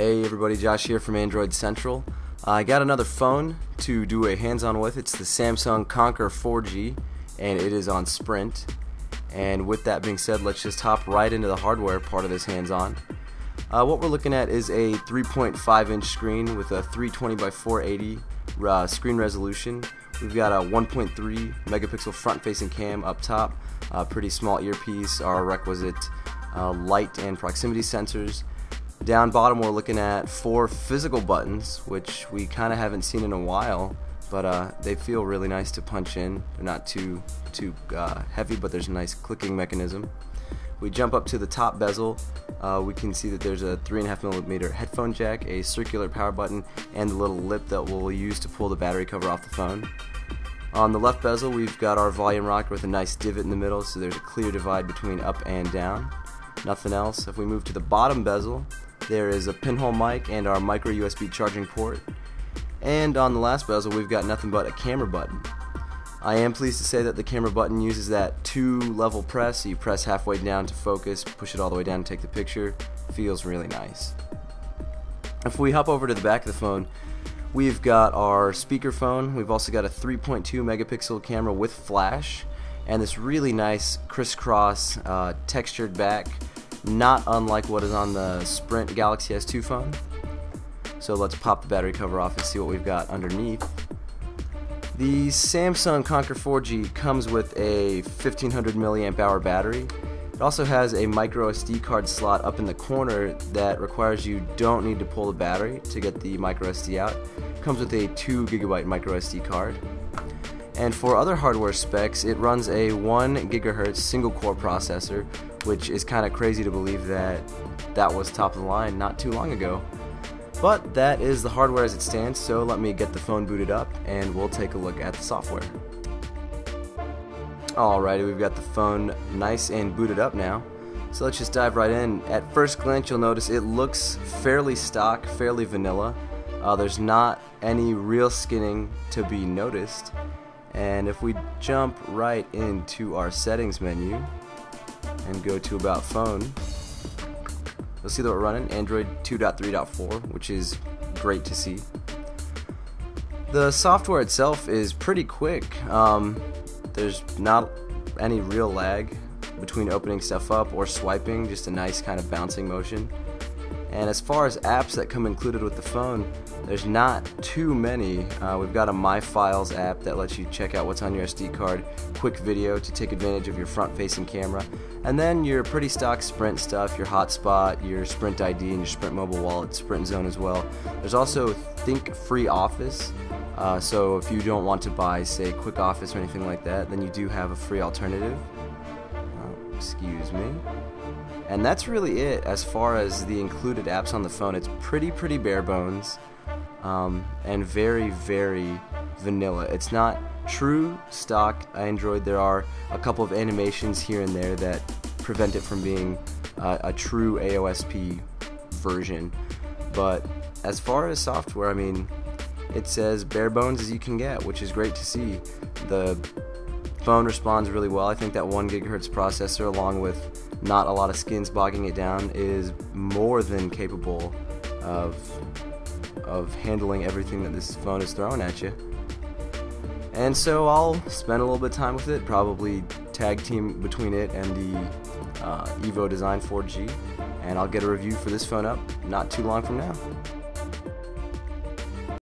Hey everybody, Josh here from Android Central. I got another phone to do a hands-on with. It's the Samsung Conquer 4G and it is on Sprint. And with that being said, let's just hop right into the hardware part of this hands-on. What we're looking at is a 3.5-inch screen with a 320 by 480 screen resolution. We've got a 1.3 megapixel front-facing cam up top, a pretty small earpiece, our requisite light and proximity sensors. Down bottom we're looking at 4 physical buttons, which we kind of haven't seen in a while, but they feel really nice to punch in. They're not too heavy, but there's a nice clicking mechanism. We jump up to the top bezel. We can see that there's a 3.5mm headphone jack, a circular power button, and the little lip that we'll use to pull the battery cover off the phone. On the left bezel we've got our volume rocker with a nice divot in the middle, so there's a clear divide between up and down. Nothing else. If we move to the bottom bezel, there is a pinhole mic and our micro USB charging port. And on the last bezel we've got nothing but a camera button. I am pleased to say that the camera button uses that 2-level press, so you press halfway down to focus, push it all the way down to take the picture. Feels really nice. If we hop over to the back of the phone, we've got our speakerphone. We've also got a 3.2 megapixel camera with flash and this really nice crisscross textured back, not unlike what is on the Sprint Galaxy S2 phone. So let's pop the battery cover off and see what we've got underneath. The Samsung Conquer 4G comes with a 1500 milliamp hour battery. It also has a micro SD card slot up in the corner that requires you don't need to pull the battery to get the micro SD out. It comes with a 2 GB micro SD card. And for other hardware specs, it runs a 1 GHz single core processor, which is kind of crazy to believe that that was top of the line not too long ago. But that is the hardware as it stands, so let me get the phone booted up and we'll take a look at the software. Alrighty, we've got the phone nice and booted up now. So let's just dive right in. At first glance you'll notice it looks fairly stock, fairly vanilla. There's not any real skinning to be noticed. And if we jump right into our settings menu and go to About Phone, you'll see that we're running Android 2.3.4, which is great to see. The software itself is pretty quick. There's not any real lag between opening stuff up or swiping, just a nice kind of bouncing motion. And as far as apps that come included with the phone, there's not too many. We've got a My Files app that lets you check out what's on your SD card, quick video to take advantage of your front-facing camera, and then your pretty stock Sprint stuff, your hotspot, your Sprint ID, and your Sprint mobile wallet, Sprint Zone as well. There's also Think Free Office, so if you don't want to buy, say, Quick Office or anything like that, then you do have a free alternative. Excuse me. And that's really it as far as the included apps on the phone. It's pretty bare bones and very vanilla. It's not true stock Android. There are a couple of animations here and there that prevent it from being a true AOSP version. But as far as software, I mean, it's as bare bones as you can get, which is great to see. The phone responds really well. I think that 1 GHz processor, along with not a lot of skins bogging it down, is more than capable of handling everything that this phone is throwing at you. And so I'll spend a little bit of time with it, probably tag team between it and the Evo Design 4G, and I'll get a review for this phone up not too long from now.